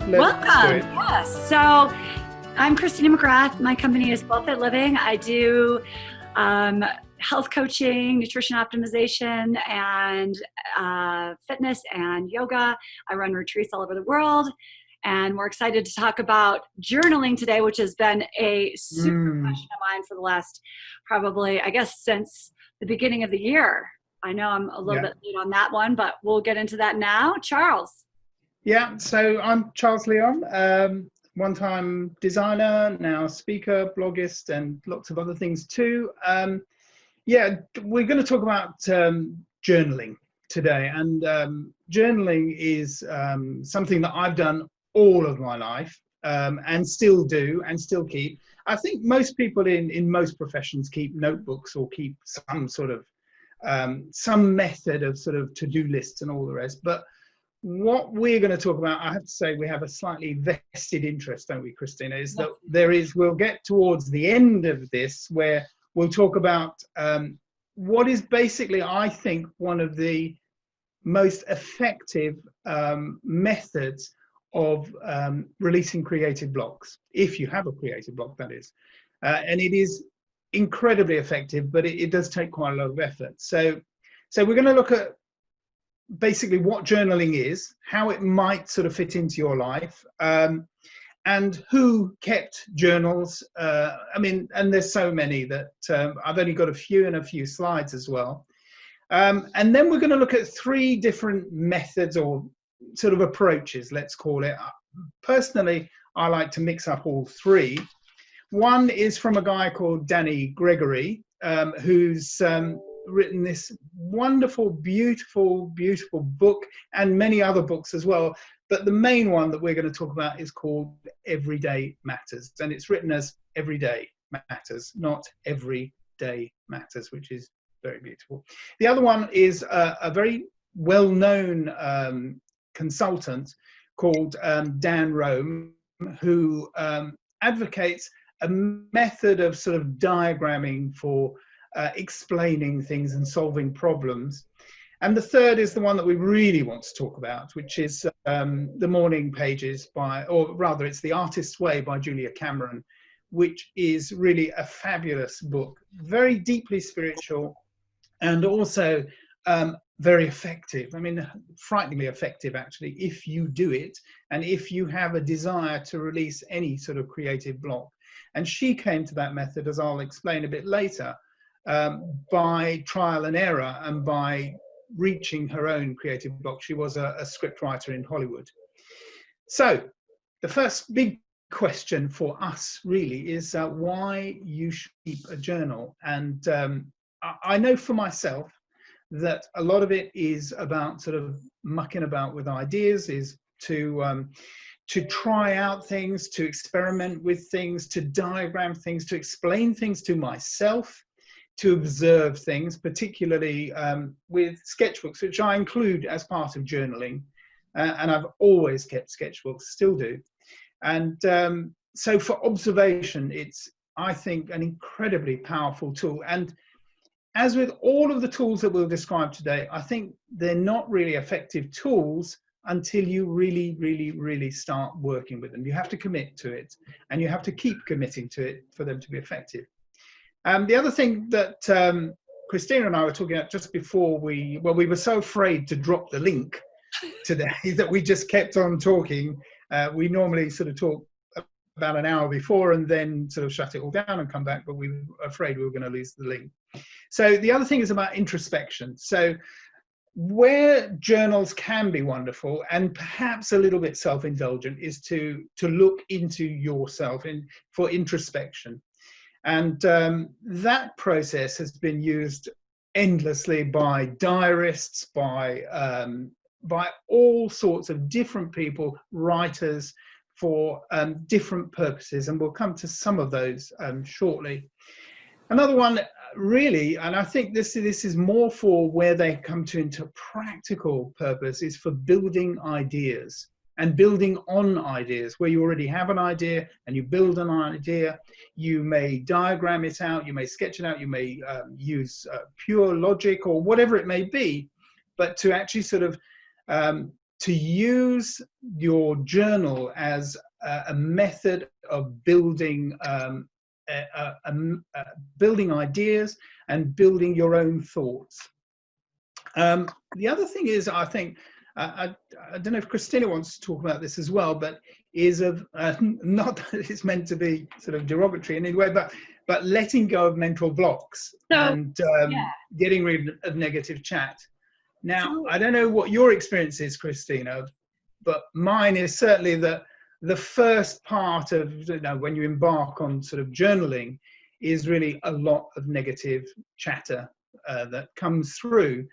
Let's do Welcome. it. Yes. So I'm Christina McGrath. My company is Well Fit Living. I do health coaching, nutrition optimization, and fitness and yoga. I run retreats all over the world. And we're excited to talk about journaling today, which has been a super passion of mine for the last probably, I guess, since the beginning of the year. I know I'm a little Yeah. bit late on that one, but we'll get into that now. Charles. Yeah, so I'm Charles Leon, one-time designer, now speaker, bloggist, and lots of other things too. Yeah, we're going to talk about journaling today, and journaling is something that I've done all of my life, and still do, and still keep. I think most people in most professions keep notebooks or keep some sort of some method of sort of to-do lists and all the rest, but what we're going to talk about, I have to say, we have a slightly vested interest, don't we, Christina? Is that we'll get towards the end of this where we'll talk about what is basically, I think, one of the most effective methods of releasing creative blocks, if you have a creative block, that is. And it is incredibly effective, but it does take quite a lot of effort. So we're going to look at basically what journaling is, how it might sort of fit into your life, and who kept journals. I mean, and there's so many that I've only got a few slides as well. And then we're going to look at three different methods or sort of approaches, let's call it. Personally, I like to mix up all three. One is from a guy called Gregory, who's written this wonderful, beautiful book, and many other books as well. But the main one that we're going to talk about is called Everyday Matters. And it's written as Everyday Matters, not Everyday Matters, which is very beautiful. The other one is a very well-known consultant called Dan Rome, who advocates a method of sort of diagramming for explaining things and solving problems. And the third is the one that we really want to talk about, which is The Morning Pages or rather it's The Artist's Way by Julia Cameron, which is really a fabulous book, very deeply spiritual and also very effective. I mean, frighteningly effective, actually, if you do it and if you have a desire to release any sort of creative block. And she came to that method, as I'll explain a bit later, by trial and error and by reaching her own creative block. She was a script writer in Hollywood. So the first big question for us really is why you should keep a journal. And I know for myself that a lot of it is about sort of mucking about with ideas, is to try out things, to experiment with things, to diagram things, to explain things to myself, to observe things, particularly with sketchbooks, which I include as part of journaling. And I've always kept sketchbooks, still do. And so for observation, it's, I think, an incredibly powerful tool. And as with all of the tools that we'll describe today, I think they're not really effective tools until you really start working with them. You have to commit to it, and you have to keep committing to it for them to be effective. The other thing that Christina and I were talking about just before we were so afraid to drop the link today that we just kept on talking. We normally sort of talk about an hour before and then sort of shut it all down and come back, but we were afraid we were going to lose the link. So the other thing is about introspection. So where journals can be wonderful and perhaps a little bit self-indulgent is to look into yourself for introspection. And that process has been used endlessly by diarists, by all sorts of different people, writers, for different purposes. And we'll come to some of those shortly. Another one, really, and I think this is more for where they come into practical purpose, is for building ideas and building on ideas. Where you already have an idea and you build an idea, you may diagram it out, you may sketch it out, you may use pure logic or whatever it may be, but to actually sort of to use your journal as a method of building building ideas and building your own thoughts. The other thing is, I think, I don't know if Christina wants to talk about this as well, but is of not that it's meant to be sort of derogatory in any way, but letting go of mental blocks and getting rid of negative chat. Now, I don't know what your experience is, Christina, but mine is certainly that the first part of, you know, when you embark on sort of journaling is really a lot of negative chatter that comes through.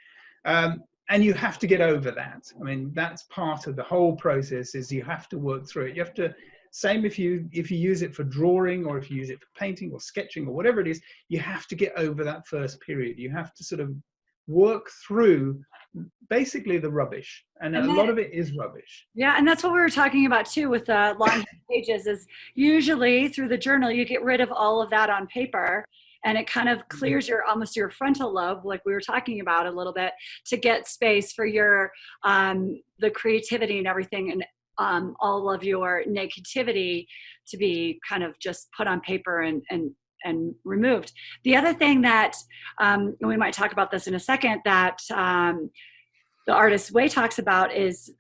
And you have to get over that. I mean, that's part of the whole process, is you have to work through it. You have to, same if you use it for drawing, or if you use it for painting or sketching or whatever it is, you have to get over that first period. You have to sort of work through basically the rubbish, and a lot of it is rubbish. Yeah, and that's what we were talking about too with the long pages, is usually through the journal you get rid of all of that on paper, and it kind of clears your almost your frontal lobe, like we were talking about a little bit, to get space for your the creativity and everything, and all of your negativity to be kind of just put on paper and removed. The other thing that, and we might talk about this in a second, that the artist Way talks about is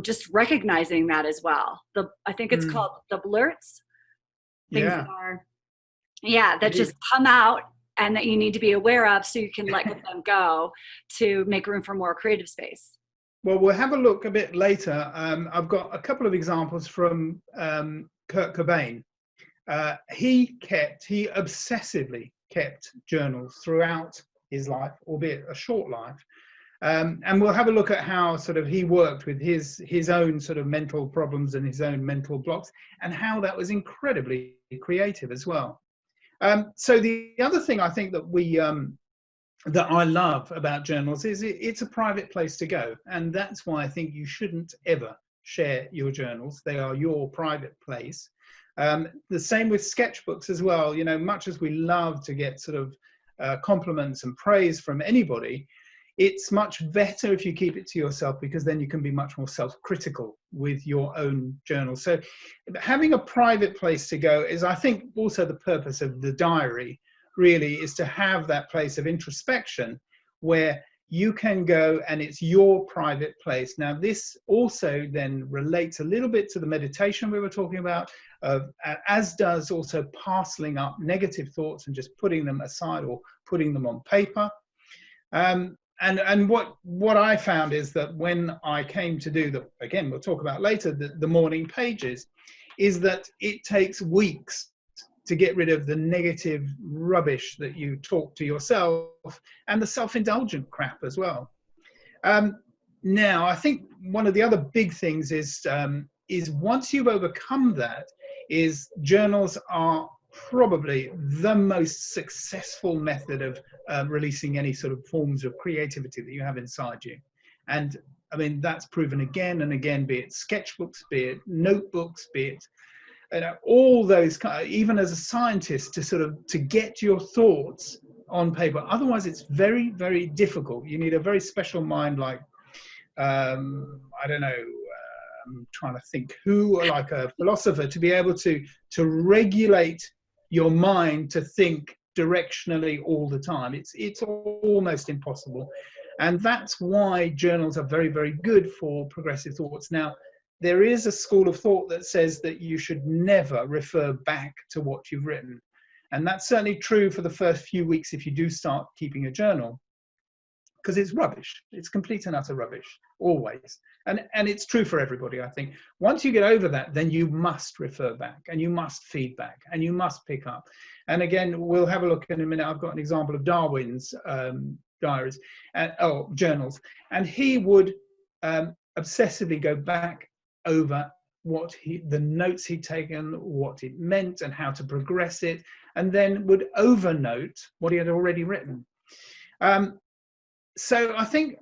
just recognizing that as well. I think it's called the blurts. Things that are, that just come out and that you need to be aware of, so you can let them go to make room for more creative space. Well, we'll have a look a bit later. I've got a couple of examples from Kurt Cobain. He obsessively kept journals throughout his life, albeit a short life. And we'll have a look at how sort of he worked with his own sort of mental problems and his own mental blocks, and how that was incredibly creative as well. So the other thing I think that that I love about journals is it's a private place to go, and that's why I think you shouldn't ever share your journals. They are your private place. The same with sketchbooks as well. You know, much as we love to get sort of compliments and praise from anybody, it's much better if you keep it to yourself, because then you can be much more self-critical with your own journal. So having a private place to go is, I think, also the purpose of the diary, really, is to have that place of introspection where you can go and it's your private place. Now, this also then relates a little bit to the meditation we were talking about, as does also parceling up negative thoughts and just putting them aside or putting them on paper. And what I found is that when I came to do again, we'll talk about later, the morning pages, is that it takes weeks to get rid of the negative rubbish that you talk to yourself, and the self-indulgent crap as well. Now, I think one of the other big things is once you've overcome that, is journals are probably the most successful method of releasing any sort of forms of creativity that you have inside you. And I mean, that's proven again and again, be it sketchbooks, be it notebooks, be it all those kind of, even as a scientist, to get your thoughts on paper. Otherwise, it's very, very difficult. You need a very special mind, like, I don't know, I'm trying to think who, like a philosopher, to be able to regulate your mind to think directionally all the time. It's almost impossible. And that's why journals are very, very good for progressive thoughts. Now, there is a school of thought that says that you should never refer back to what you've written. And that's certainly true for the first few weeks if you do start keeping a journal, because it's rubbish. It's complete and utter rubbish, always. And it's true for everybody, I think. Once you get over that, then you must refer back, and you must feed back, and you must pick up. And again, we'll have a look in a minute. I've got an example of Darwin's diaries, journals. And he would obsessively go back over the notes he'd taken, what it meant, and how to progress it, and then would overnote what he had already written. So I think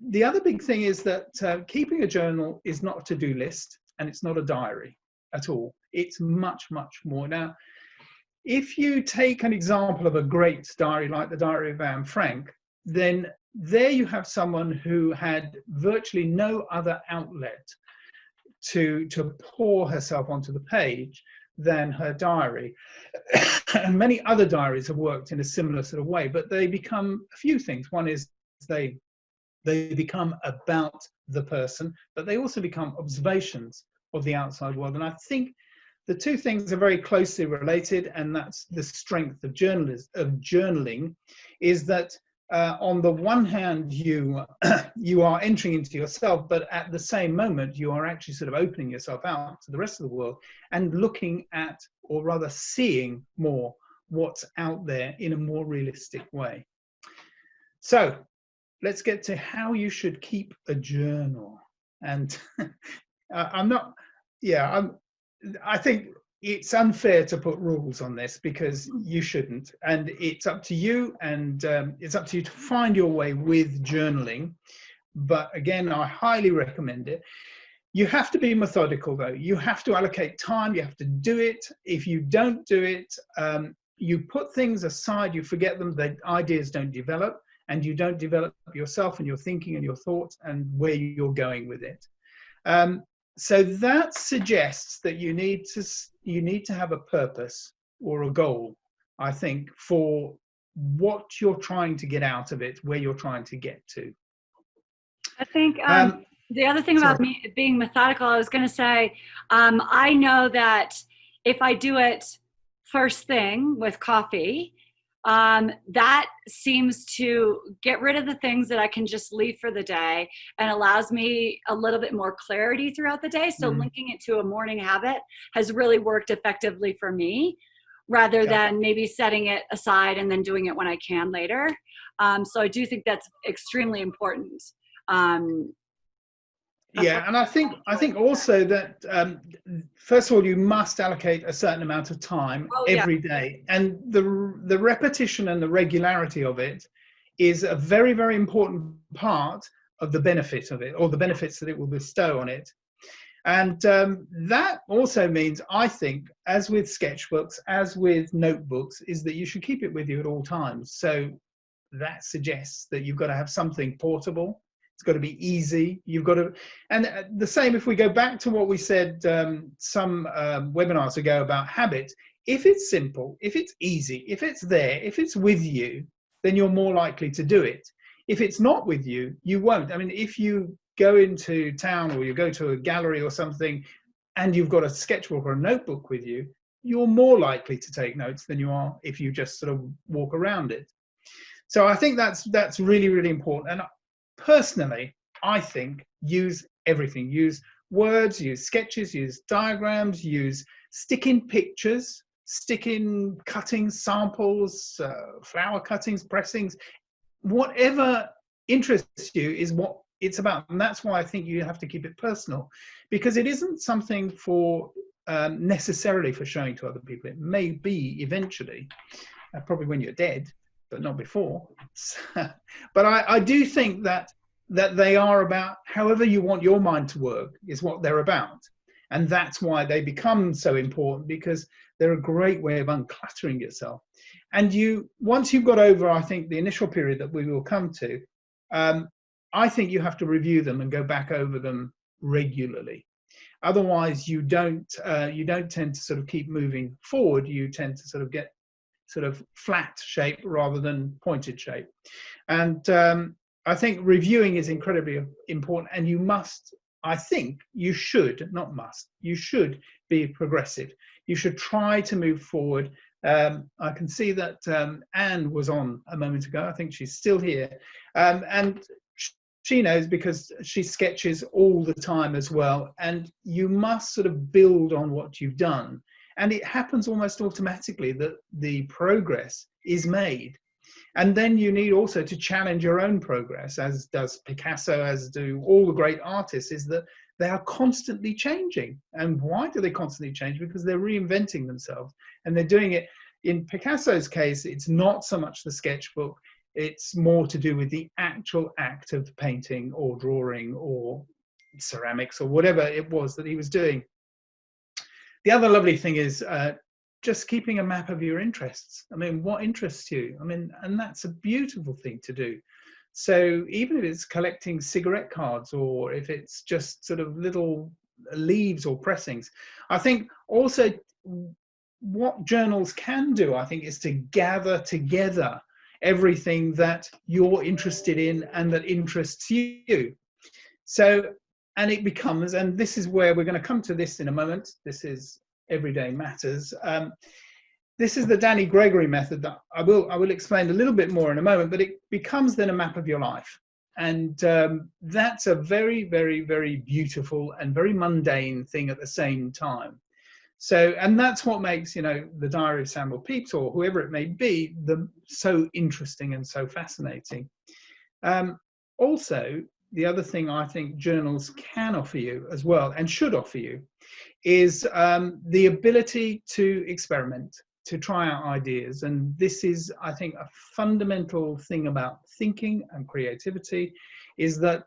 the other big thing is that keeping a journal is not a to-do list, and it's not a diary at all. It's much, much more. Now, if you take an example of a great diary like the Diary of Anne Frank, then there you have someone who had virtually no other outlet to pour herself onto the page than her diary. And many other diaries have worked in a similar sort of way, but they become a few things. One is they become about the person, but they also become observations of the outside world. And I think the two things are very closely related, and that's the strength of journaling, is that on the one hand, you are entering into yourself, but at the same moment, you are actually sort of opening yourself out to the rest of the world and looking at, or rather seeing more, what's out there in a more realistic way. So let's get to how you should keep a journal. And I think it's unfair to put rules on this, because you shouldn't, and it's up to you, and it's up to you to find your way with journaling. But again, I highly recommend it. You have to be methodical, though. You have to allocate time. You have to do it. If you don't do it, you put things aside, you forget them, the ideas don't develop, and you don't develop yourself and your thinking and your thoughts and where you're going with it. So that suggests that you need to have a purpose or a goal, I think, for what you're trying to get out of it, where you're trying to get to. I think the other thing about me being methodical, I was going to say, I know that if I do it first thing with coffee, that seems to get rid of the things that I can just leave for the day, and allows me a little bit more clarity throughout the day. So linking it to a morning habit has really worked effectively for me, rather than maybe setting it aside and then doing it when I can later. So I do think that's extremely important. Yeah, and I think also that first of all, you must allocate a certain amount of time every day, and the repetition and the regularity of it is a very, very important part of the benefit of it, or the benefits that it will bestow on it. And that also means, I think, as with sketchbooks, as with notebooks, is that you should keep it with you at all times. So that suggests that you've got to have something portable. It's got to be easy. You've got to, and the same if we go back to what we said some webinars ago about habits. If it's simple, if it's easy, if it's there, if it's with you, then you're more likely to do it. If it's not with you, you won't. I mean, if you go into town or you go to a gallery or something and you've got a sketchbook or a notebook with you, you're more likely to take notes than you are if you just sort of walk around it. So I think that's really, really important. And personally, I think use everything. Use words, use sketches, use diagrams, use stick-in pictures, stick-in cuttings, samples, flower cuttings, pressings. Whatever interests you is what it's about. And that's why I think you have to keep it personal, because it isn't something for necessarily for showing to other people. It may be eventually, probably when you're dead, but not before. But I do think that they are about however you want your mind to work is what they're about. And that's why they become so important, because they're a great way of uncluttering yourself. And once you've got over, I think, the initial period that we will come to, I think you have to review them and go back over them regularly. Otherwise, you don't tend to sort of keep moving forward. You tend to sort of get sort of flat shape rather than pointed shape. And I think reviewing is incredibly important, and you must, I think you should, not must, you should be progressive. You should try to move forward. I can see that Anne was on a moment ago. I think she's still here. And she knows, because she sketches all the time as well. And you must sort of build on what you've done. And it happens almost automatically that the progress is made. And then you need also to challenge your own progress, as does Picasso, as do all the great artists, is that they are constantly changing. And why do they constantly change? Because they're reinventing themselves. And they're doing it, in Picasso's case, it's not so much the sketchbook, it's more to do with the actual act of painting or drawing or ceramics or whatever it was that he was doing. The other lovely thing is just keeping a map of your interests. I mean, what interests you? I mean, and that's a beautiful thing to do. So even if it's collecting cigarette cards, or if it's just sort of little leaves or pressings, I think also what journals can do, I think, is to gather together everything that you're interested in and that interests you. So, and it becomes, and this is where we're going to come to this in a moment. This is Everyday Matters. This is the Danny Gregory method that I will explain a little bit more in a moment, but it becomes then a map of your life. And that's a very, very, very beautiful and very mundane thing at the same time. So, and that's what makes, you know, the Diary of Samuel Pepys, or whoever it may be, so interesting and so fascinating. Also, the other thing I think journals can offer you as well, and should offer you, is the ability to experiment, to try out ideas. And this is, I think, a fundamental thing about thinking and creativity, is that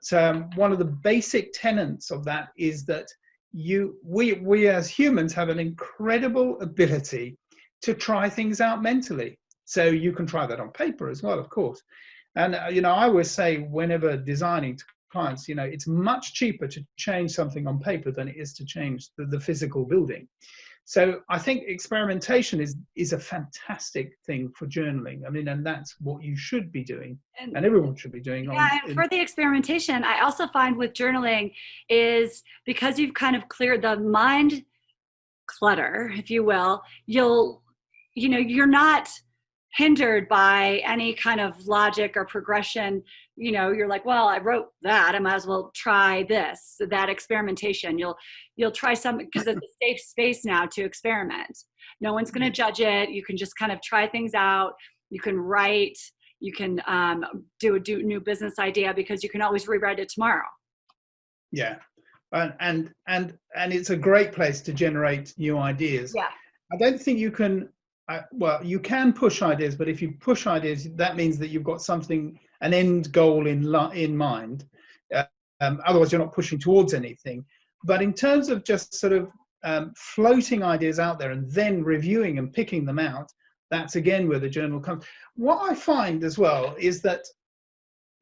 one of the basic tenets of that is that we as humans have an incredible ability to try things out mentally. So you can try that on paper as well, of course. And you know, I always say, whenever designing to clients, you know, it's much cheaper to change something on paper than it is to change the physical building. So I think experimentation is a fantastic thing for journaling. I mean, and that's what you should be doing, and everyone should be doing. Yeah, and for the experimentation, I also find with journaling is, because you've kind of cleared the mind clutter, if you will, you're not hindered by any kind of logic or progression. You know, you're like, well, I wrote that, I might as well try this. So that experimentation, you'll try something, because it's a safe space now to experiment. No one's going to judge it. You can just kind of try things out. You can write. You can do a new business idea, because you can always rewrite it tomorrow. Yeah, and it's a great place to generate new ideas. Yeah, I don't think you can. Well, you can push ideas, but if you push ideas, that means that you've got something, an end goal in mind. Otherwise, you're not pushing towards anything. But in terms of just sort of floating ideas out there and then reviewing and picking them out, that's again where the journal comes. What I find as well is that,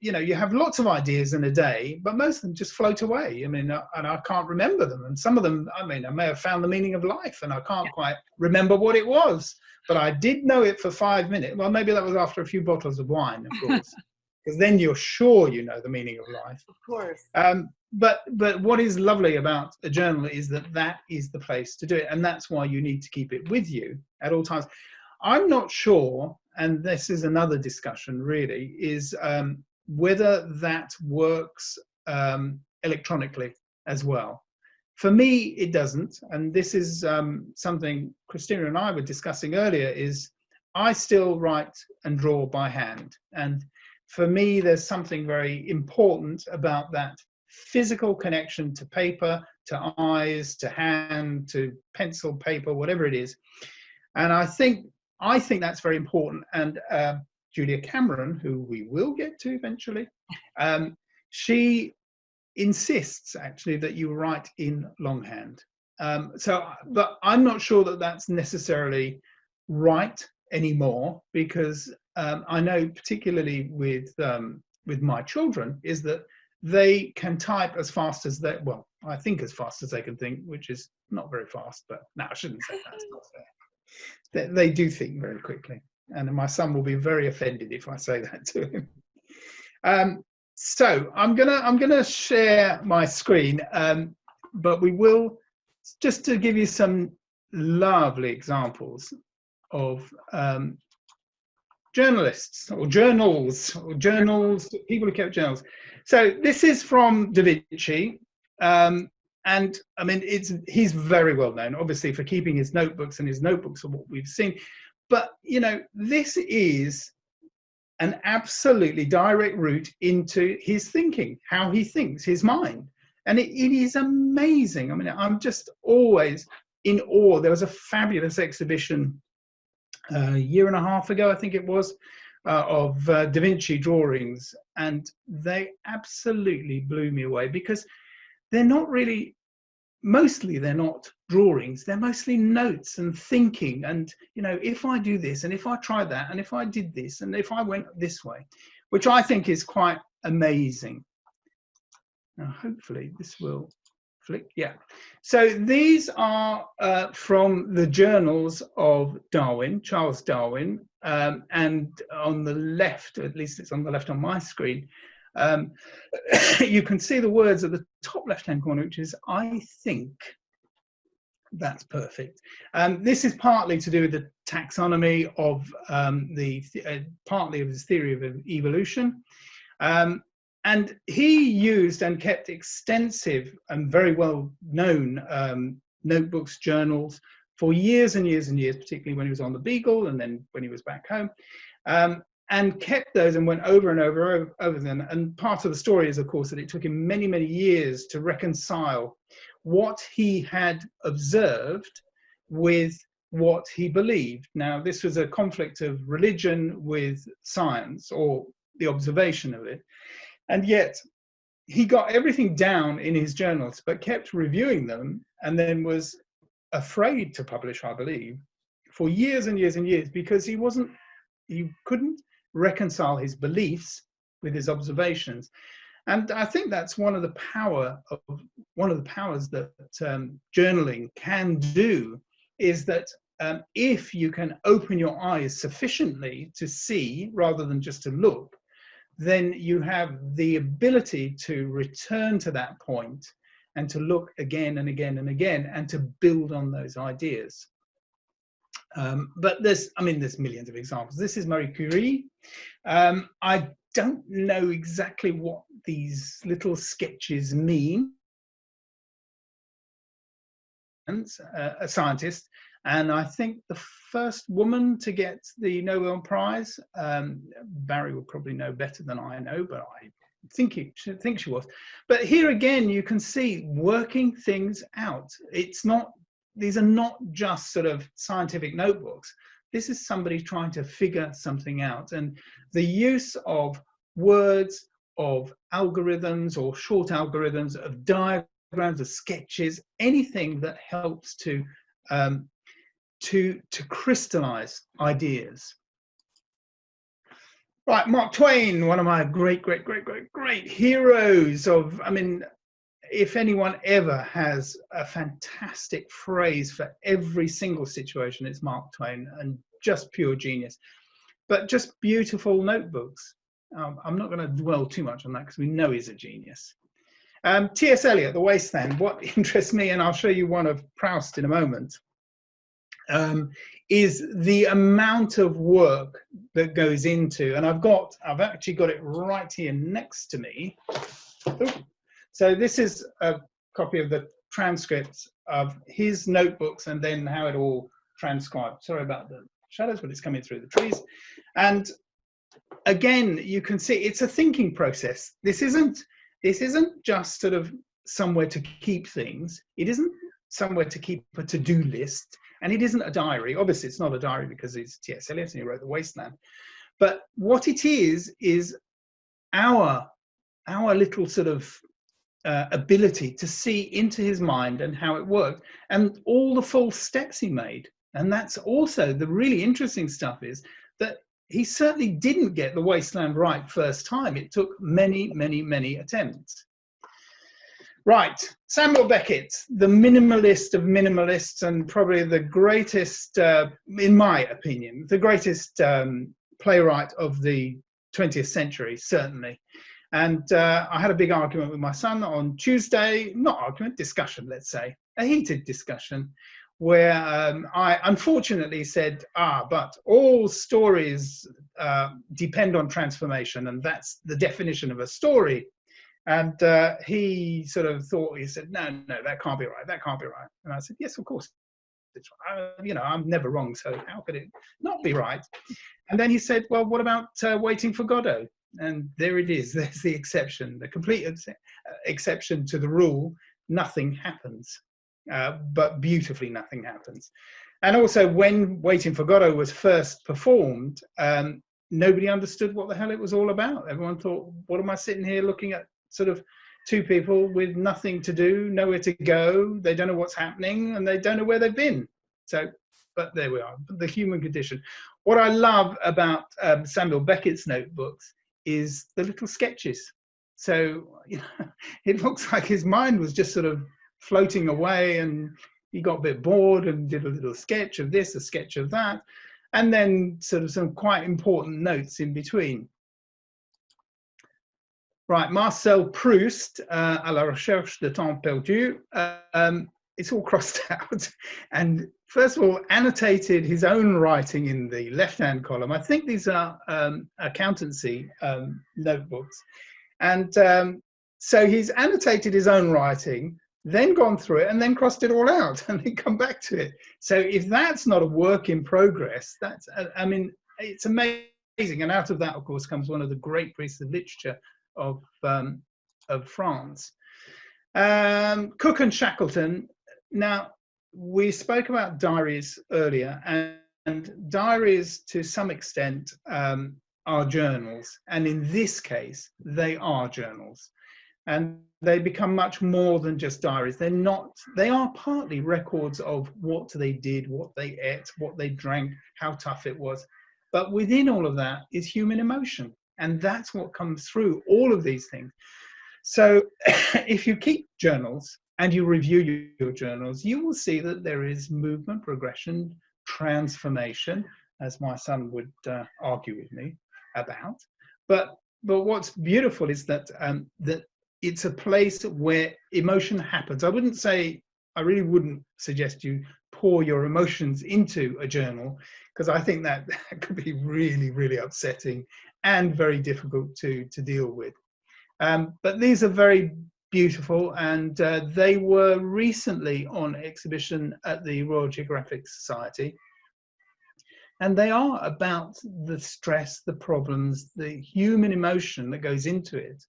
you know, you have lots of ideas in a day, but most of them just float away. I mean, and I can't remember them. And some of them, I mean, I may have found the meaning of life and I can't quite remember what it was, but I did know it for 5 minutes. Well, maybe that was after a few bottles of wine, of course, because then you're sure you know the meaning of life. of course. But what is lovely about a journal is that is the place to do it. And that's why you need to keep it with you at all times. I'm not sure, and this is another discussion really, is whether that works electronically as well. For me, it doesn't. And this is something Christina and I were discussing earlier, is I still write and draw by hand. And for me, there's something very important about that physical connection to paper, to eyes, to hand, to pencil, paper, whatever it is. And I think that's very important. And Julia Cameron, who we will get to eventually, she insists actually that you write in longhand. But I'm not sure that that's necessarily right anymore, because I know particularly with my children is that they can type as fast as they, well, I think as fast as they can think, which is not very fast, but no, I shouldn't say that's not fair. They do think very quickly. And my son will be very offended if I say that to him. So I'm gonna share my screen, but we will, just to give you some lovely examples of journalists or journals, people who kept journals. So this is from DaVinci, and I mean he's very well known, obviously, for keeping his notebooks, and his notebooks are what we've seen. But you know, this is an absolutely direct route into his thinking, how he thinks, his mind. And it is amazing. I mean, I'm just always in awe. There was a fabulous exhibition a year and a half ago, I think it was, of DaVinci drawings. And they absolutely blew me away, because they're not really, mostly they're not drawings, they're mostly notes and thinking. And, you know, if I do this, and if I try that, and if I did this, and if I went this way, which I think is quite amazing. Now, hopefully this will flick. Yeah. So these are from the journals of Darwin, Charles Darwin, and on the left, at least it's on the left on my screen, you can see the words at the top left-hand corner, which is, I think. That's perfect. This is partly to do with the taxonomy of partly of his theory of evolution. And he used and kept extensive and very well known notebooks, journals for years and years and years, particularly when he was on the Beagle and then when he was back home, and kept those and went over and over them. And part of the story is, of course, that it took him many, many years to reconcile what he had observed with what he believed. Now, this was a conflict of religion with science, or the observation of it. And yet he got everything down in his journals, but kept reviewing them, and then was afraid to publish, I believe, for years and years and years, because he couldn't reconcile his beliefs with his observations. And I think that's one of the powers that journaling can do, is that if you can open your eyes sufficiently to see rather than just to look, then you have the ability to return to that point and to look again and again and again and to build on those ideas. But there's millions of examples. This is Marie Curie. I don't know exactly what these little sketches mean. A scientist, and I think the first woman to get the Nobel Prize. Barry will probably know better than I know, but I think she was. But here again, you can see working things out. These are not just sort of scientific notebooks. This is somebody trying to figure something out, and the use of words, of algorithms or short algorithms, of diagrams, of sketches, anything that helps to crystallize ideas. Right, Mark Twain, one of my great heroes of, if anyone ever has a fantastic phrase for every single situation, it's Mark Twain, and just pure genius. But just beautiful notebooks. I'm not going to dwell too much on that because we know he's a genius. T.S. Eliot, The Wasteland. What interests me, and I'll show you one of Proust in a moment, is the amount of work that goes into, and I've actually got it right here next to me. Ooh. So this is a copy of the transcripts of his notebooks and then how it all transcribed. Sorry about the shadows, but it's coming through the trees. And again, you can see it's a thinking process. This isn't just sort of somewhere to keep things. It isn't somewhere to keep a to-do list. And it isn't a diary. Obviously, it's not a diary because it's T.S. Eliot and he wrote The Wasteland. But what it is our little sort of ability to see into his mind and how it worked and all the false steps he made. And that's also the really interesting stuff, is that he certainly didn't get The Wasteland right first time. It took many, many, many attempts. Right, Samuel Beckett, the minimalist of minimalists, and probably the greatest, in my opinion, the greatest playwright of the 20th century, certainly. And I had a big argument with my son on Tuesday, not argument, discussion, let's say, a heated discussion, where I unfortunately said, but all stories depend on transformation, and that's the definition of a story. And he sort of thought, he said, no, that can't be right, that can't be right. And I said, yes, of course it's right. I'm never wrong, so how could it not be right? And then he said, well, what about Waiting for Godot? And there it is, there's the exception, the complete exception to the rule. Nothing happens, but beautifully nothing happens. And also, when Waiting for Godot was first performed, nobody understood what the hell it was all about. Everyone thought, what am I sitting here looking at sort of two people with nothing to do, nowhere to go, they don't know what's happening, and they don't know where they've been. So, but there we are, the human condition. What I love about Samuel Beckett's notebooks is the little sketches. So, you know, it looks like his mind was just sort of floating away, and he got a bit bored and did a little sketch of this, a sketch of that, and then sort of some quite important notes in between. Right, Marcel Proust, à la recherche de temps perdu. It's all crossed out. And first of all, annotated his own writing in the left-hand column. I think these are accountancy notebooks. And so he's annotated his own writing, then gone through it, and then crossed it all out, and then come back to it. So if that's not a work in progress, that's, I mean, it's amazing. And out of that, of course, comes one of the great pieces of literature of France. Cook and Shackleton. Now, we spoke about diaries earlier, and diaries to some extent are journals, and in this case they are journals, and they become much more than just diaries. They are partly records of what they did, what they ate, what they drank, how tough it was, but within all of that is human emotion, and that's what comes through all of these things. So if you keep journals and you review your journals, you will see that there is movement, progression, transformation, as my son would argue with me about. But what's beautiful is that that it's a place where emotion happens. I really wouldn't suggest you pour your emotions into a journal, because I think that could be really, really upsetting and very difficult to deal with. But these are very beautiful, and they were recently on exhibition at the Royal Geographic Society. And they are about the stress, the problems, the human emotion that goes into it.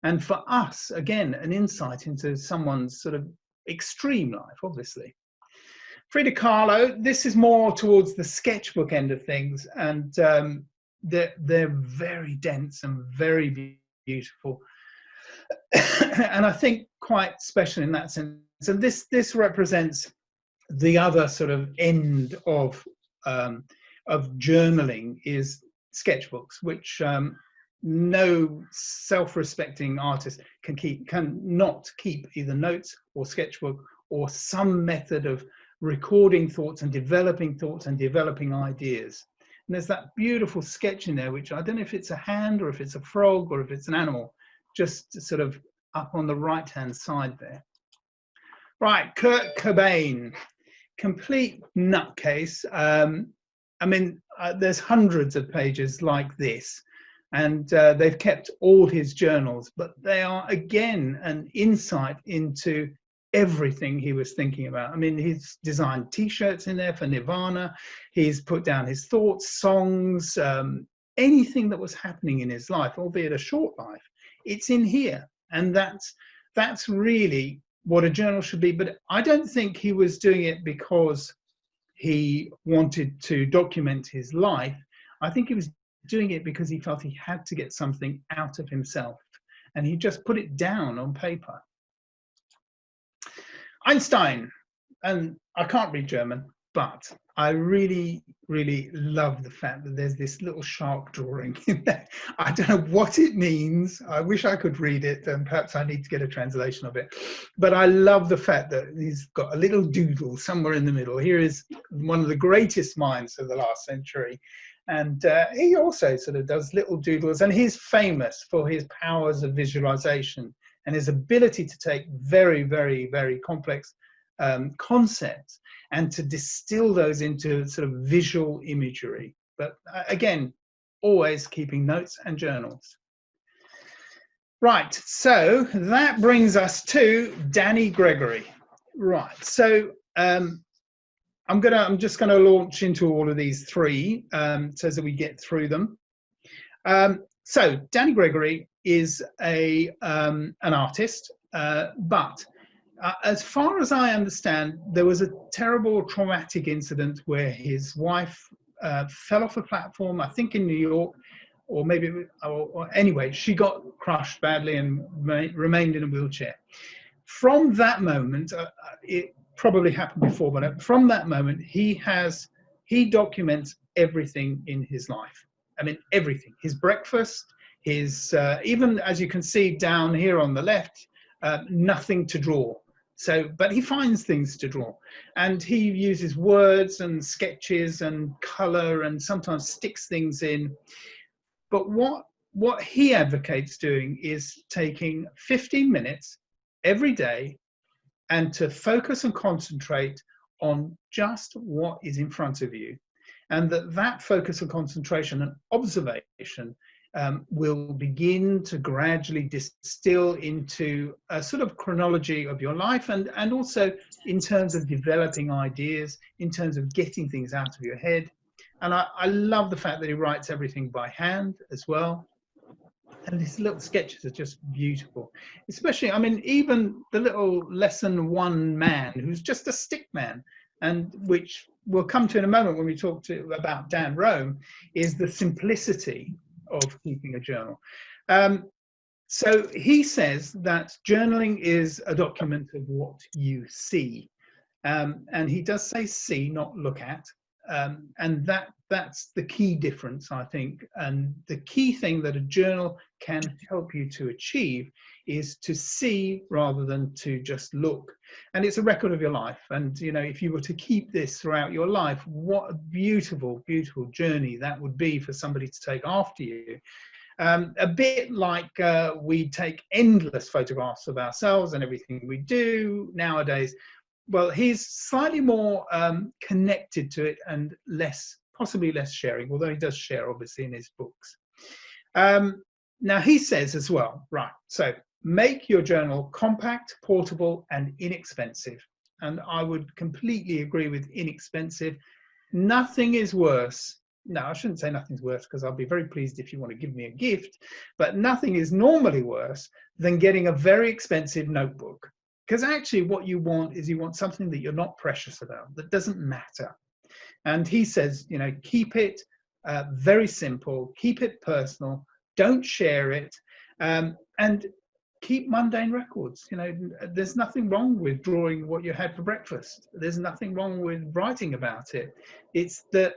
And for us, again, an insight into someone's sort of extreme life, obviously. Frida Kahlo, this is more towards the sketchbook end of things, and they're very dense and very beautiful. And I think quite special in that sense. And this represents the other sort of end of journaling, is sketchbooks, which no self-respecting artist cannot keep either notes or sketchbook or some method of recording thoughts and developing ideas. And there's that beautiful sketch in there, which I don't know if it's a hand or if it's a frog or if it's an animal, just sort of up on the right-hand side there. Right, Kurt Cobain, complete nutcase. I mean, there's hundreds of pages like this, and they've kept all his journals, but they are, again, an insight into everything he was thinking about. I mean, he's designed T-shirts in there for Nirvana. He's put down his thoughts, songs, anything that was happening in his life, albeit a short life. It's in here, and that's really what a journal should be. But I don't think he was doing it because he wanted to document his life. I think he was doing it because he felt he had to get something out of himself, and he just put it down on paper. Einstein, and I can't read German, but I really, really love the fact that there's this little shark drawing in there. I don't know what it means. I wish I could read it, and perhaps I need to get a translation of it. But I love the fact that he's got a little doodle somewhere in the middle. Here is one of the greatest minds of the last century. And he also sort of does little doodles, and he's famous for his powers of visualization and his ability to take very, very, very complex concepts and to distill those into sort of visual imagery. But again, always keeping notes and journals. Right, so that brings us to Danny Gregory. Right, so I'm just gonna launch into all of these three so that we get through them. So Danny Gregory is an artist, but as far as I understand, there was a terrible traumatic incident where his wife fell off a platform, I think in New York, or maybe, or anyway, she got crushed badly and remained in a wheelchair. From that moment, it probably happened before, but from that moment, he documents everything in his life. I mean, everything. His breakfast, his, even as you can see down here on the left, nothing to draw. So, but he finds things to draw, and he uses words and sketches and color and sometimes sticks things in. But what he advocates doing is taking 15 minutes every day and to focus and concentrate on just what is in front of you. And that focus and concentration and observation will begin to gradually distill into a sort of chronology of your life, and also in terms of developing ideas, in terms of getting things out of your head. And I love the fact that he writes everything by hand as well. And his little sketches are just beautiful. Especially, I mean, even the little lesson one man who's just a stick man, and which we'll come to in a moment when we talk about Dan Rome, is the simplicity of keeping a journal. So he says that journaling is a document of what you see. And he does say see, not look at. And that's the key difference, I think. And the key thing that a journal can help you to achieve is to see rather than to just look. And it's a record of your life. And, you know, if you were to keep this throughout your life, what a beautiful, beautiful journey that would be for somebody to take after you. A bit like we take endless photographs of ourselves and everything we do nowadays. Well, he's slightly more connected to it and possibly less sharing, although he does share obviously in his books. Now he says as well, right, so make your journal compact, portable and inexpensive. And I would completely agree with inexpensive. Nothing is worse. No, I shouldn't say nothing's worse, because I'll be very pleased if you want to give me a gift, but nothing is normally worse than getting a very expensive notebook. Because actually what you want is you want something that you're not precious about, that doesn't matter. And he says, you know, keep it very simple, keep it personal, don't share it, and keep mundane records. You know, there's nothing wrong with drawing what you had for breakfast. There's nothing wrong with writing about it. It's the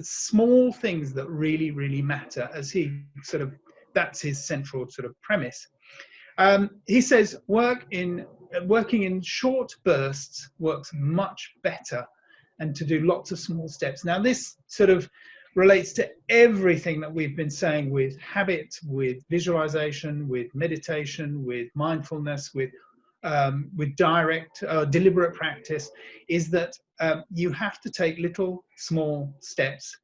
small things that really, really matter, as he sort of, that's his central sort of premise. He says working in short bursts works much better, and to do lots of small steps. Now this sort of relates to everything that we've been saying with habit, with visualization, with meditation, with mindfulness, with direct deliberate practice, is that you have to take little small steps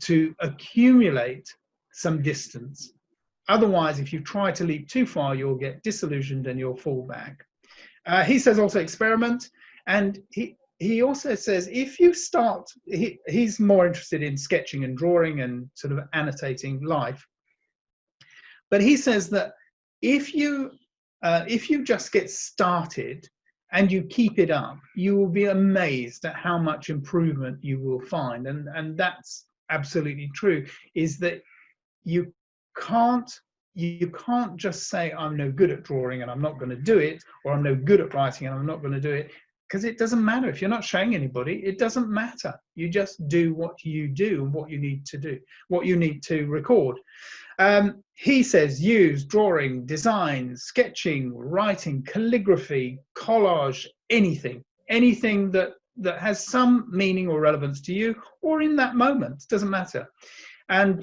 to accumulate some distance. Otherwise, if you try to leap too far, you'll get disillusioned and you'll fall back. He says also experiment, and he also says if you start, he's more interested in sketching and drawing and sort of annotating life. But he says that if you just get started and you keep it up, you will be amazed at how much improvement you will find. And that's absolutely true, is that you can't just say I'm no good at drawing and I'm not going to do it, or I'm no good at writing and I'm not going to do it, because it doesn't matter. If you're not showing anybody, it doesn't matter. You just do what you do and what you need to do, what you need to record. He says use drawing, design, sketching, writing, calligraphy, collage, anything that has some meaning or relevance to you, or in that moment, doesn't matter. And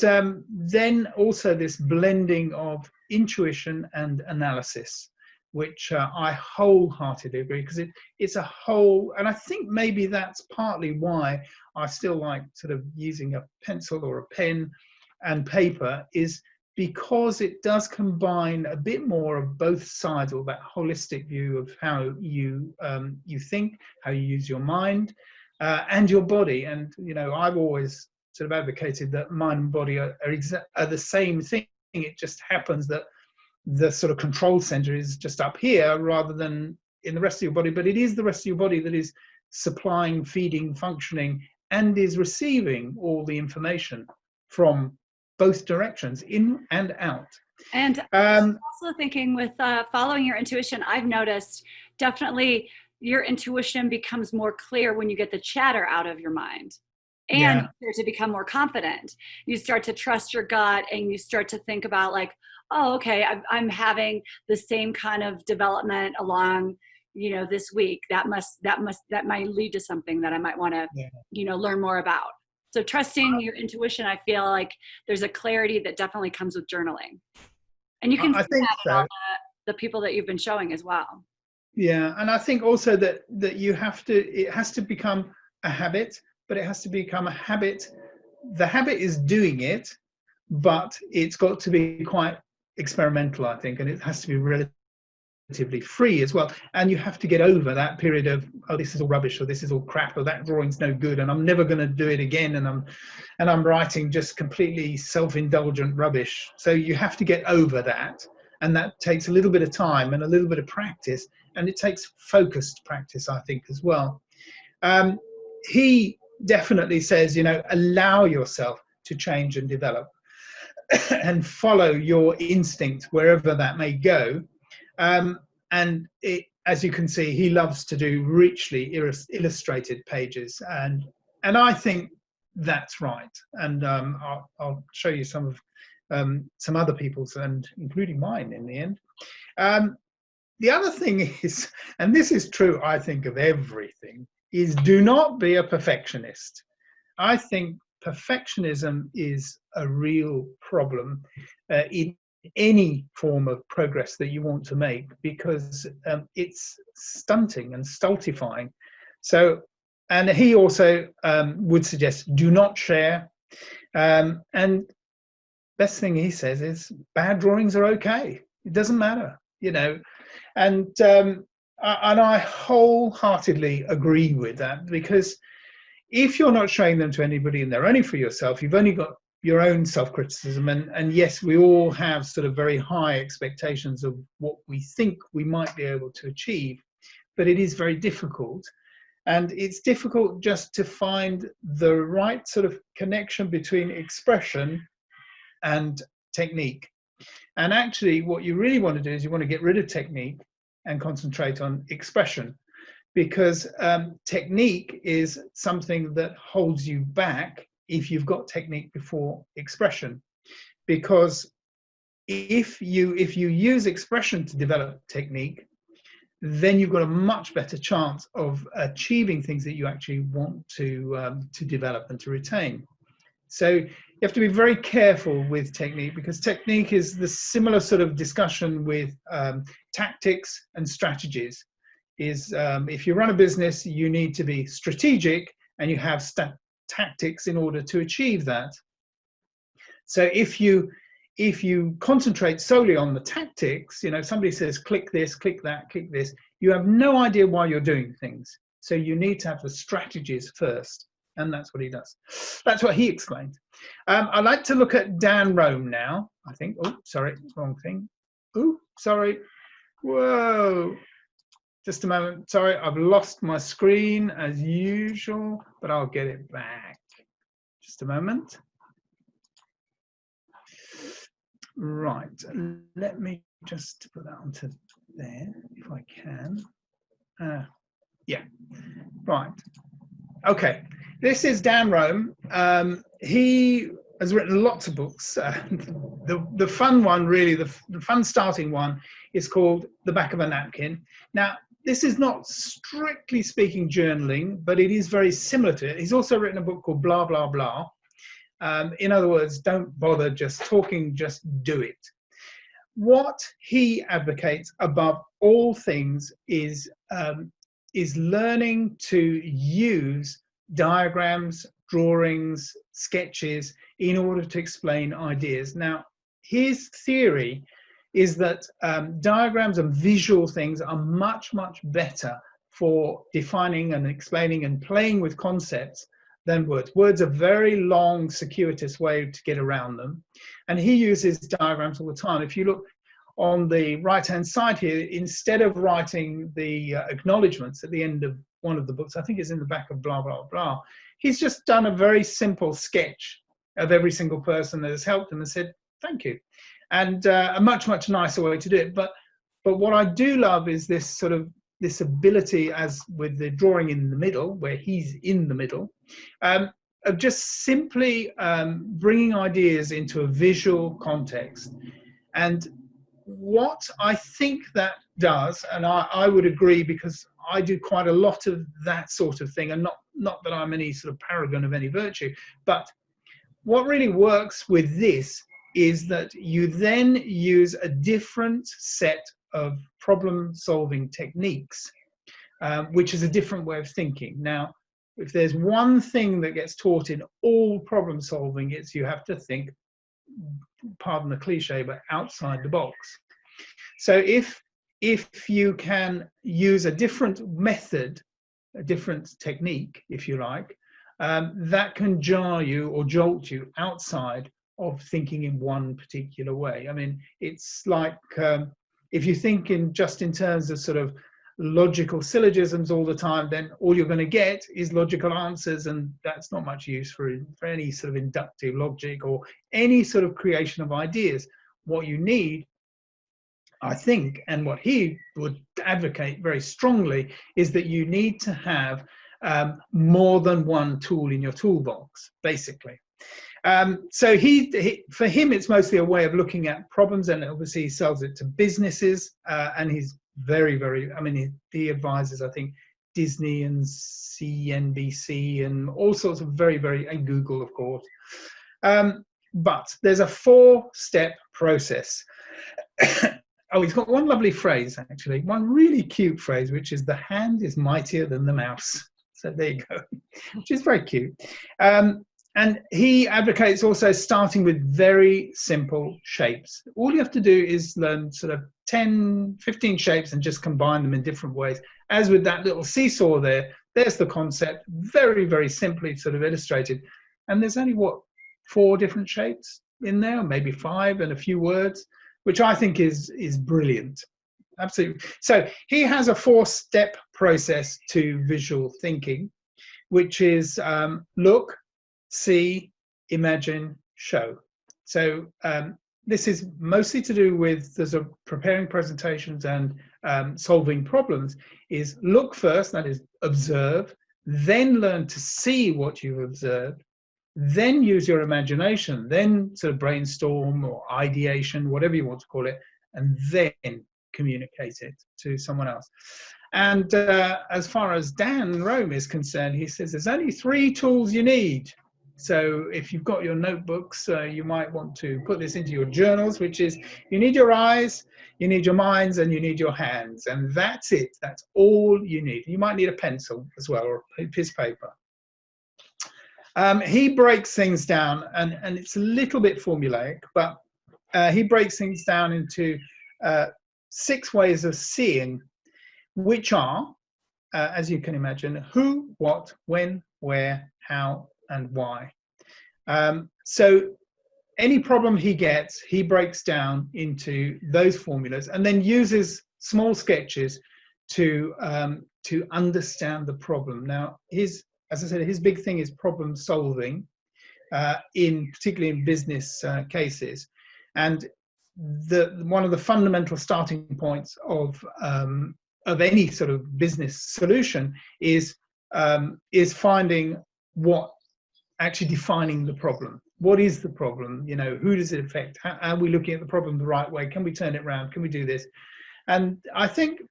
then also this blending of intuition and analysis, which I wholeheartedly agree, because it's a whole, and I think maybe that's partly why I still like sort of using a pencil or a pen and paper, is because it does combine a bit more of both sides, or that holistic view of how you think, how you use your mind and your body. And, you know, I've always sort of advocated that mind and body are the same thing. It just happens that the sort of control center is just up here rather than in the rest of your body, but it is the rest of your body that is supplying, feeding, functioning, and is receiving all the information from both directions, in and out. And also thinking with following your intuition, I've noticed definitely your intuition becomes more clear when you get the chatter out of your mind. and Yeah. you start to become more confident. You start to trust your gut, and you start to think about like, oh, okay, I'm having the same kind of development along, this week. That might lead to something that I might want to, Yeah. learn more about. So trusting your intuition, I feel like there's a clarity that definitely comes with journaling. And you can see I think that in all so. the people that you've been showing as well. Yeah, and I think also that it has to become a habit, but it has to become a habit. The habit is doing it, but it's got to be quite experimental, I think, and it has to be relatively free as well. And you have to get over that period of, oh, this is all rubbish, or this is all crap, or that drawing's no good, and I'm never going to do it again, and I'm writing just completely self-indulgent rubbish. So you have to get over that, and that takes a little bit of time and a little bit of practice, and it takes focused practice, I think, as well. He definitely says, allow yourself to change and develop and follow your instinct wherever that may go. And as you can see, he loves to do richly illustrated pages, and I think that's right. And I'll show you some other people's, and including mine in the end. The other thing is, and this is true, I think, of everything, is do not be a perfectionist. I think perfectionism is a real problem in any form of progress that you want to make, because it's stunting and stultifying. So, and he also would suggest do not share. And best thing he says is bad drawings are okay. It doesn't matter, And I wholeheartedly agree with that, because if you're not showing them to anybody and they're only for yourself, you've only got your own self-criticism. And yes, we all have sort of very high expectations of what we think we might be able to achieve, but it is very difficult. And it's difficult just to find the right sort of connection between expression and technique. And actually, what you really want to do is you want to get rid of technique and concentrate on expression, because technique is something that holds you back if you've got technique before expression. Because if you use expression to develop technique, then you've got a much better chance of achieving things that you actually want to develop and to retain. So you have to be very careful with technique, because technique is the similar sort of discussion with tactics and strategies. Is if you run a business, you need to be strategic, and you have tactics in order to achieve that. So if you concentrate solely on the tactics, somebody says click this, click that, click this, you have no idea why you're doing things. So you need to have the strategies first. And that's what he does. That's what he explained. I'd like to look at Dan Rome now, I think. Oh, sorry, wrong thing. Oh, sorry. Whoa. Just a moment. Sorry, I've lost my screen as usual, but I'll get it back. Just a moment. Right. Let me just put that onto there if I can. Yeah. Right. Okay. This is Dan Rome. He has written lots of books. The fun one, really, the fun starting one, is called The Back of a Napkin. Now, this is not strictly speaking journaling, but it is very similar to it. He's also written a book called Blah, Blah, Blah. In other words, don't bother just talking, just do it. What he advocates above all things is learning to use diagrams, drawings, sketches in order to explain ideas. Now, his theory is that diagrams and visual things are much, much better for defining and explaining and playing with concepts than words. Words are a very long, circuitous way to get around them. And he uses diagrams all the time. If you look on the right-hand side here, instead of writing the acknowledgements at the end of one of the books, I think it's in the back of Blah, Blah, Blah, he's just done a very simple sketch of every single person that has helped him and said, thank you. And a much, much nicer way to do it. But what I do love is this this ability, as with the drawing in the middle, where he's in the middle, of just simply bringing ideas into a visual context. And what I think that does, and I would agree, because I do quite a lot of that sort of thing, and not that I'm any sort of paragon of any virtue, but what really works with this is that you then use a different set of problem solving techniques, which is a different way of thinking. Now, if there's one thing that gets taught in all problem solving, it's you have to think, pardon the cliche, but outside the box. So if you can use a different method, a different technique, if you like, that can jar you or jolt you outside of thinking in one particular way. I mean, it's like if you think in terms of sort of logical syllogisms all the time, then all you're going to get is logical answers, and that's not much use for any sort of inductive logic or any sort of creation of ideas. What you need, I think, and what he would advocate very strongly, is that you need to have more than one tool in your toolbox, basically. So for him, it's mostly a way of looking at problems, and obviously he sells it to businesses, and he's very, very, I mean, he advises, I think, Disney and CNBC and all sorts of and Google, of course. But there's a 4-step process. Oh, he's got one lovely phrase, actually, one really cute phrase, which is, the hand is mightier than the mouse. So there you go, which is very cute. And he advocates also starting with very simple shapes. All you have to do is learn sort of 10, 15 shapes and just combine them in different ways. As with that little seesaw there's the concept, very, very simply sort of illustrated. And there's only, 4 different shapes in there, maybe 5, and a few words, which I think is brilliant. Absolutely. So he has a 4-step process to visual thinking, which is look, see, imagine, show. So this is mostly to do with preparing presentations and solving problems. Is look first, that is observe, then learn to see what you've observed, then use your imagination, then sort of brainstorm or ideation, whatever you want to call it, and then communicate it to someone else. And as far as Dan Rome is concerned, he says there's only 3 tools you need. So if you've got your notebooks, you might want to put this into your journals, which is, you need your eyes, you need your minds, and you need your hands. And that's it. That's all you need. You might need a pencil as well, or a piece of paper. He breaks things down, and it's a little bit formulaic, but he breaks things down into 6 ways of seeing, which are, as you can imagine, who, what, when, where, how, and why. So any problem he gets, he breaks down into those formulas and then uses small sketches to understand the problem. Now, as I said, his big thing is problem solving, particularly in business cases. And one of the fundamental starting points of any sort of business solution is finding actually defining the problem. What is the problem? You know, who does it affect? How are we looking at the problem the right way? Can we turn it around? Can we do this? And I think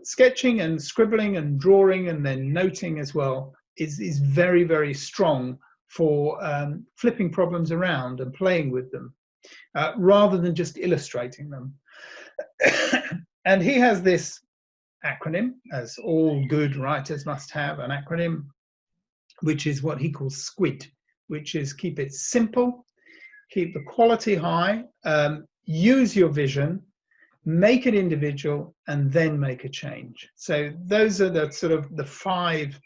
sketching and scribbling and drawing and then noting as well is very, very strong for flipping problems around and playing with them, rather than just illustrating them. And he has this acronym, as all good writers must have an acronym, which is what he calls SQUID, which is keep it simple, keep the quality high, use your vision, make it individual, and then make a change. So those are the sort of the 5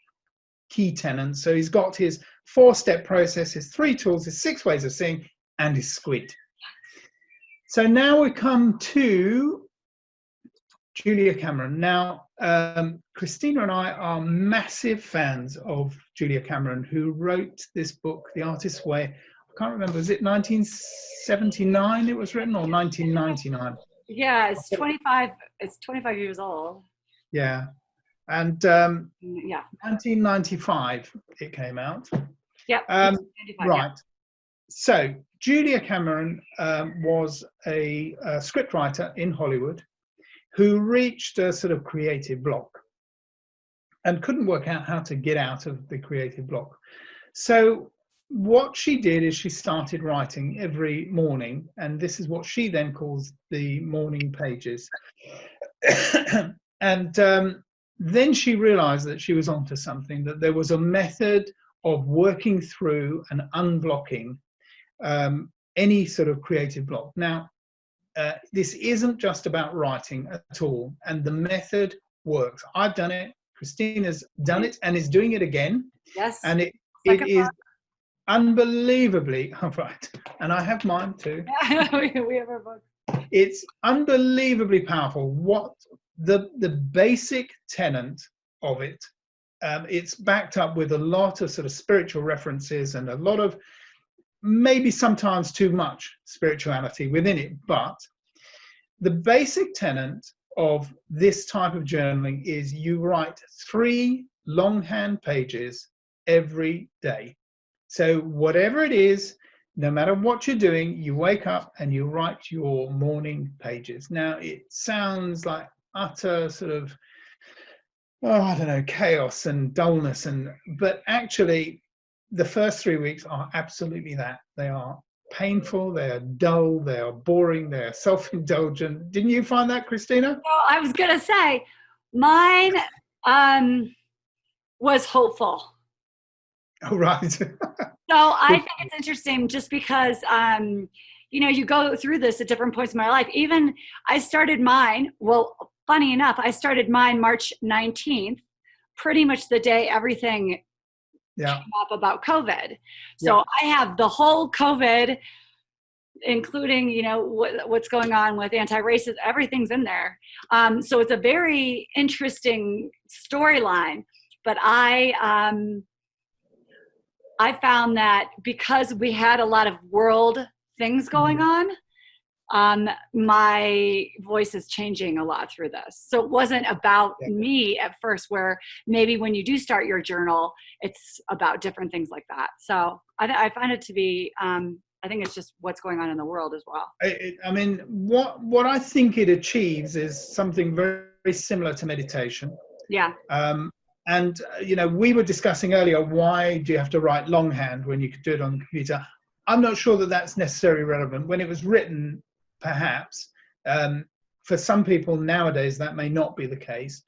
key tenets. So he's got his 4-step process, his 3 tools, his 6 ways of seeing, and his SQUID. So now we come to Julia Cameron. Now, Christina and I are massive fans of Julia Cameron, who wrote this book, The Artist's Way. I can't remember, was it 1979 it was written, or 1999? Yeah, it's 25 years old. Yeah. And yeah, 1995 it came out. Yep. Um, 95, yeah. right. So Julia Cameron was a scriptwriter in Hollywood who reached a sort of creative block and couldn't work out how to get out of the creative block. So what she did is she started writing every morning, and this is what she then calls the morning pages. And then she realized that she was onto something, that there was a method of working through and unblocking any sort of creative block. Now, this isn't just about writing at all, and the method works. I've done it. Christina's done it and is doing it again. Yes. And it is unbelievably, right, and I have mine too. We have our book. It's unbelievably powerful. What the basic tenet of it, it's backed up with a lot of sort of spiritual references and a lot of maybe sometimes too much spirituality within it. But the basic tenet of this type of journaling is you write 3 longhand pages every day. So whatever it is, no matter what you're doing, you wake up and you write your morning pages. Now, it sounds like utter sort of, I don't know, chaos and dullness, but actually the first 3 weeks are absolutely that. They are painful, they are dull, they are boring, they are self-indulgent. Didn't you find that, Christina? Well, I was gonna say mine was hopeful. Oh, right. So I think it's interesting just because you go through this at different points in my life. Even I started mine, well, funny enough, I started mine March 19th, pretty much the day everything came up about COVID. So I have the whole COVID, including, what's going on with anti-racism, everything's in there. So it's a very interesting storyline, but I found that because we had a lot of world things going on, my voice is changing a lot through this. So it wasn't about me at first, where maybe when you do start your journal, it's about different things like that. So I find it to be, I think it's just what's going on in the world as well. I mean, what I think it achieves is something very, very similar to meditation. Yeah. And, we were discussing earlier, why do you have to write longhand when you could do it on the computer? I'm not sure that that's necessarily relevant. When it was written, perhaps, for some people nowadays, that may not be the case.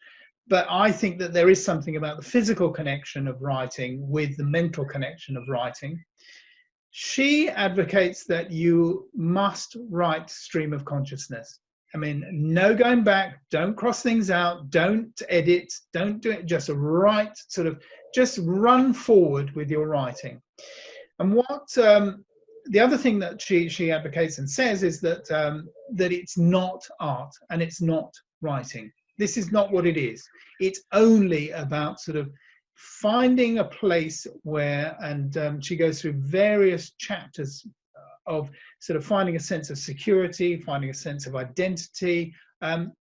But I think that there is something about the physical connection of writing with the mental connection of writing. She advocates that you must write stream of consciousness. I mean, no going back, don't cross things out, don't edit, don't do it, just write, just run forward with your writing. And what the other thing that she advocates and says is that that it's not art and it's not writing. This is not what it is. It's only about sort of finding a place where, and she goes through various chapters of sort of finding a sense of security, finding a sense of identity,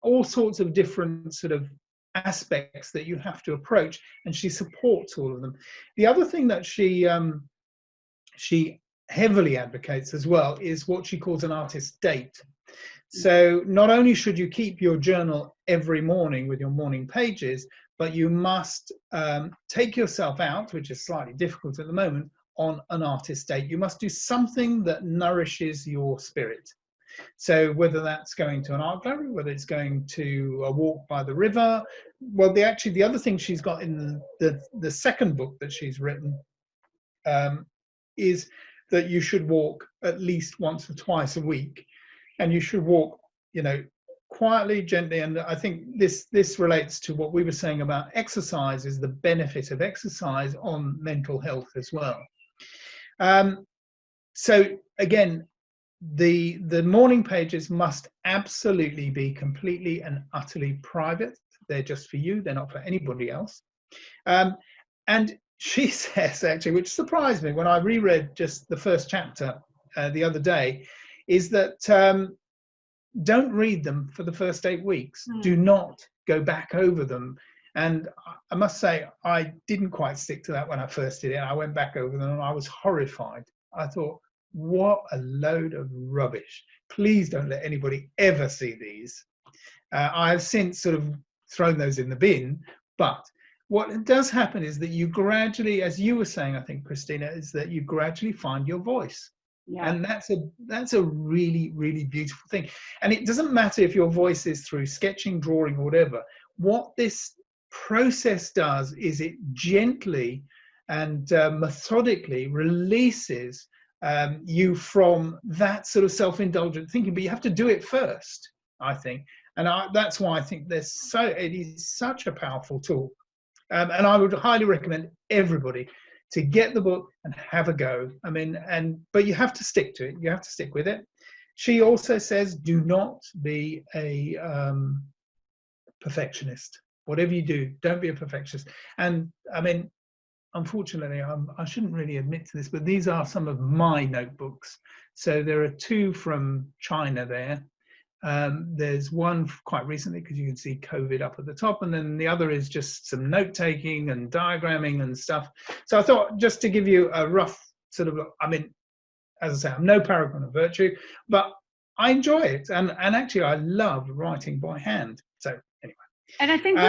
all sorts of different sort of aspects that you have to approach, and she supports all of them. The other thing that she heavily advocates as well is what she calls an artist date. So not only should you keep your journal every morning with your morning pages, but you must take yourself out, which is slightly difficult at the moment, on an artist date. You must do something that nourishes your spirit. So whether that's going to an art gallery, whether it's going to a walk by the river. Well, the other thing she's got in the second book that she's written is that you should walk at least once or twice a week, and you should walk, quietly, gently. And I think this relates to what we were saying about exercise, is the benefit of exercise on mental health as well. So again, the morning pages must absolutely be completely and utterly private. They're just for you. They're not for anybody else. And she says, actually, which surprised me when I reread just the first chapter the other day, is that don't read them for the first 8 weeks. Do not go back over them. And I must say, I didn't quite stick to that when I first did it. I went back over them and I was horrified. I thought, what a load of rubbish. Please don't let anybody ever see these. I've since sort of thrown those in the bin. But what does happen is that you gradually, as you were saying, I think, Christina, is that you gradually find your voice. Yeah. And that's a really, really beautiful thing. And it doesn't matter if your voice is through sketching, drawing, or whatever. What this process does is it gently and methodically releases you from that sort of self-indulgent thinking, but you have to do it first, I think. And that's why I think it is such a powerful tool. And I would highly recommend everybody to get the book and have a go. I mean, but you have to stick to it. You have to stick with it. She also says, do not be a perfectionist. Whatever you do, don't be a perfectionist. And I mean, unfortunately, I shouldn't really admit to this, but these are some of my notebooks. So there are two from China there. There's one quite recently, because you can see COVID up at the top, and then the other is just some note-taking and diagramming and stuff. So I thought, just to give you a rough sort of, I mean, as I say, I'm no paragon of virtue, but I enjoy it. And actually, I love writing by hand. So anyway. And I think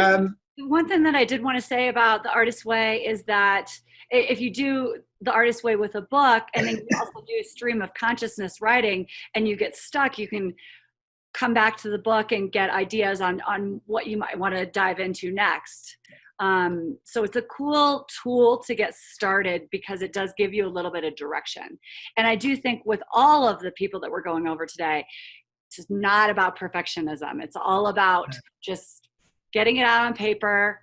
one thing that I did want to say about the Artist's Way is that if you do the Artist's Way with a book, and then you also do a stream of consciousness writing, and you get stuck, you can come back to the book and get ideas on what you might want to dive into next. So it's a cool tool to get started because it does give you a little bit of direction. And I do think with all of the people that we're going over today, it's just not about perfectionism. It's all about just getting it out on paper.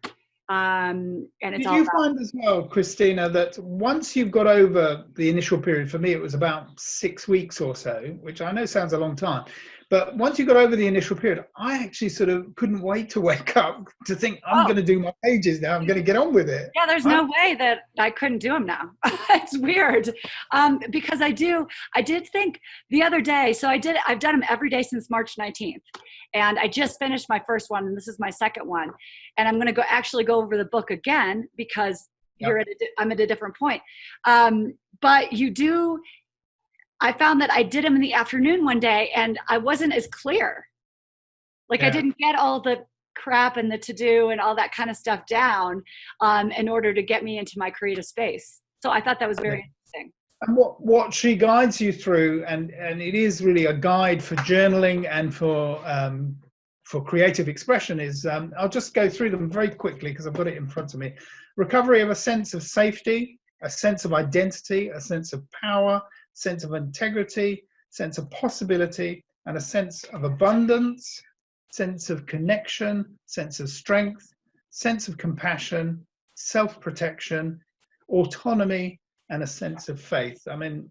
And it's all about— Did you find as well, Christina, that once you've got over the initial period, for me it was about 6 weeks or so, which I know sounds a long time, but once you got over the initial period, I actually sort of couldn't wait to wake up to think, I'm going to do my pages now. I'm going to get on with it. Yeah, there's no way that I couldn't do them now. It's weird. Because I did think the other day, so I've done them every day since March 19th. And I just finished my first one, and this is my second one. And I'm going to actually go over the book again because I'm at a different point. But I found that I did them in the afternoon one day and I wasn't as clear. Like I didn't get all the crap and the to-do and all that kind of stuff down in order to get me into my creative space. So I thought that was very interesting. And what she guides you through, and it is really a guide for journaling and for creative expression, is I'll just go through them very quickly because I've got it in front of me. Recovery of a sense of safety, a sense of identity, a sense of power, sense of integrity, sense of possibility, and a sense of abundance, sense of connection, sense of strength, sense of compassion, self-protection, autonomy, and a sense of faith. I mean,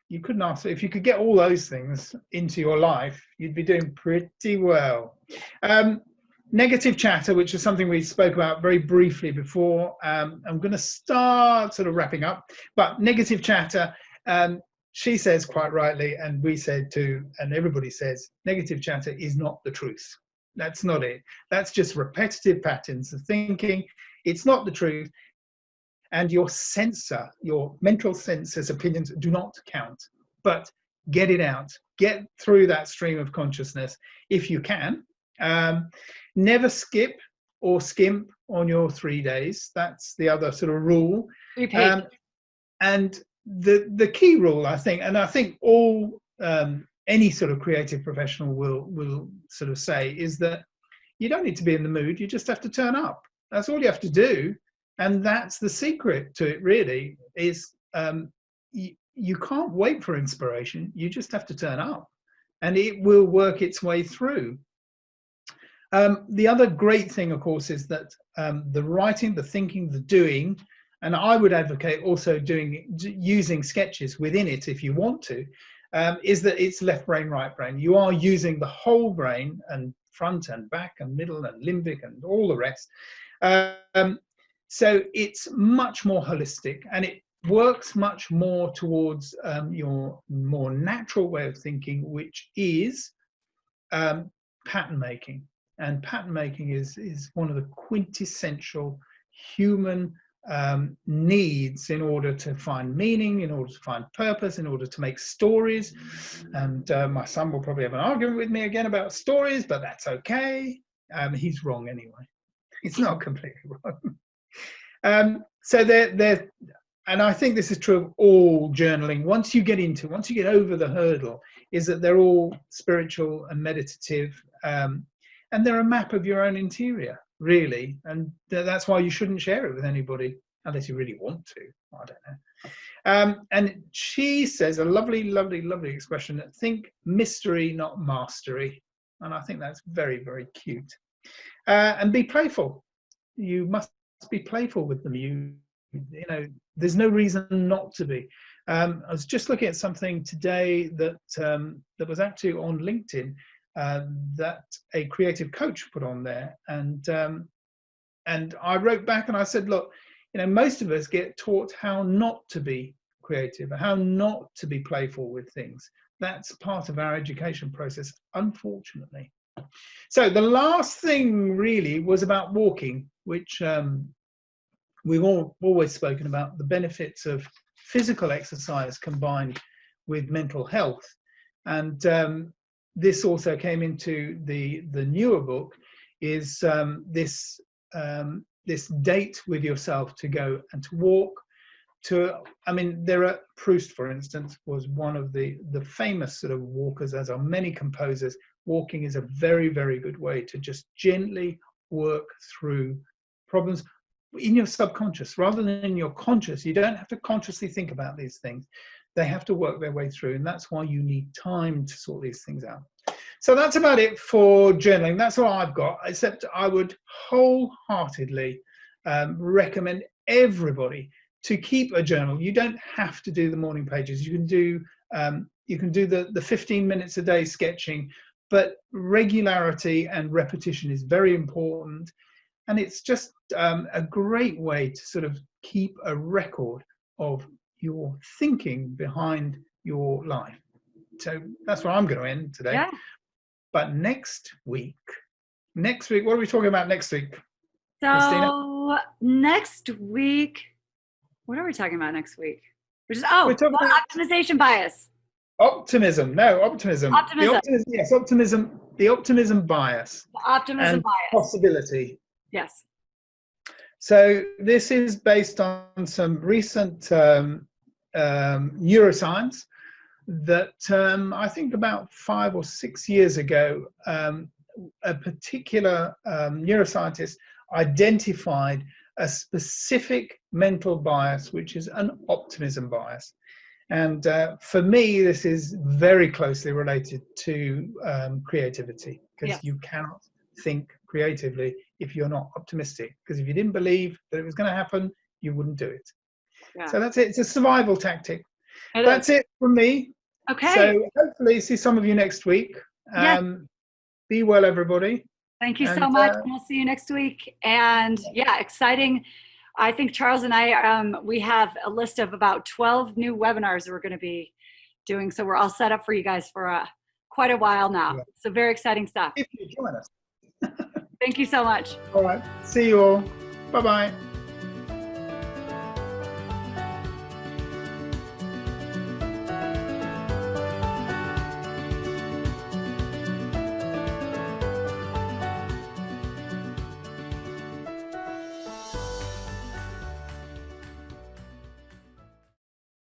you couldn't ask, if you could get all those things into your life, you'd be doing pretty well. Negative chatter, which is something we spoke about very briefly before. I'm going to start sort of wrapping up, but negative chatter, she says quite rightly, and we said too, and everybody says, negative chatter is not the truth. That's not it. That's just repetitive patterns of thinking. It's not the truth. And your sensor, your mental sensor's opinions do not count. But get it out. Get through that stream of consciousness if you can. Never skip or skimp on your 3 days. That's the other sort of rule. And the key rule, I think, and I think all any sort of creative professional will sort of say, is that you don't need to be in the mood. You just have to turn up. That's all you have to do. And that's the secret to it, really, is you can't wait for inspiration. You just have to turn up and it will work its way through. The other great thing, of course, is that the writing, the thinking, the doing, and I would advocate also using sketches within it if you want to, is that it's left brain, right brain. You are using the whole brain, and front and back and middle and limbic and all the rest. So it's much more holistic, and it works much more towards your more natural way of thinking, which is pattern making. And pattern making is one of the quintessential human needs in order to find meaning, in order to find purpose, in order to make stories. And my son will probably have an argument with me again about stories, but that's okay. He's wrong anyway. He's not completely wrong. So they're and I think this is true of all journaling. Once you get over the hurdle, is that they're all spiritual and meditative, and they're a map of your own interior, really. And that's why you shouldn't share it with anybody unless you really want to. I don't know. And she says a lovely, lovely, lovely expression: think mystery, not mastery. And I think that's very, very cute. And be playful. You must be playful with them. You know, there's no reason not to be. I was just looking at something today that was actually on LinkedIn that a creative coach put on there, and I wrote back and I said, look, you know, most of us get taught how not to be creative, how not to be playful with things. That's part of our education process, unfortunately. So the last thing really was about walking, which we've always spoken about the benefits of physical exercise combined with mental health. And this also came into the newer book, is this date with yourself to go and to walk. Proust, for instance, was one of the famous sort of walkers, as are many composers. Walking is a very, very good way to just gently work through problems in your subconscious rather than in your conscious. You don't have to consciously think about these things. They have to work their way through, and that's why you need time to sort these things out. So that's about it for journaling. That's all I've got, except I would wholeheartedly recommend everybody to keep a journal. You don't have to do the morning pages. You can do the 15 minutes a day sketching, but regularity and repetition is very important. And it's just a great way to sort of keep a record of your thinking behind your life. So that's where I'm going to end today. Yeah. But next week, what are we talking about next week, So Christina? Next week, what are we talking about next week? Optimization bias. Optimism. Optimism. Optimism. The optimism bias. The optimism and bias. Possibility. Yes. So this is based on some recent neuroscience that I think about 5 or 6 years ago, a particular neuroscientist identified a specific mental bias, which is an optimism bias. And for me, this is very closely related to creativity, because you cannot think creatively if you're not optimistic. Because if you didn't believe that it was going to happen, you wouldn't do it. Yeah. So that's it. It's a survival tactic. That's it from me. Okay. So hopefully see some of you next week. Be well, everybody. Thank you so much. We'll see you next week. And exciting. I think Charles and I, we have a list of about 12 new webinars that we're going to be doing. So we're all set up for you guys for quite a while now. Yeah. So very exciting stuff. If you join us. Thank you so much. All right. See you all. Bye-bye.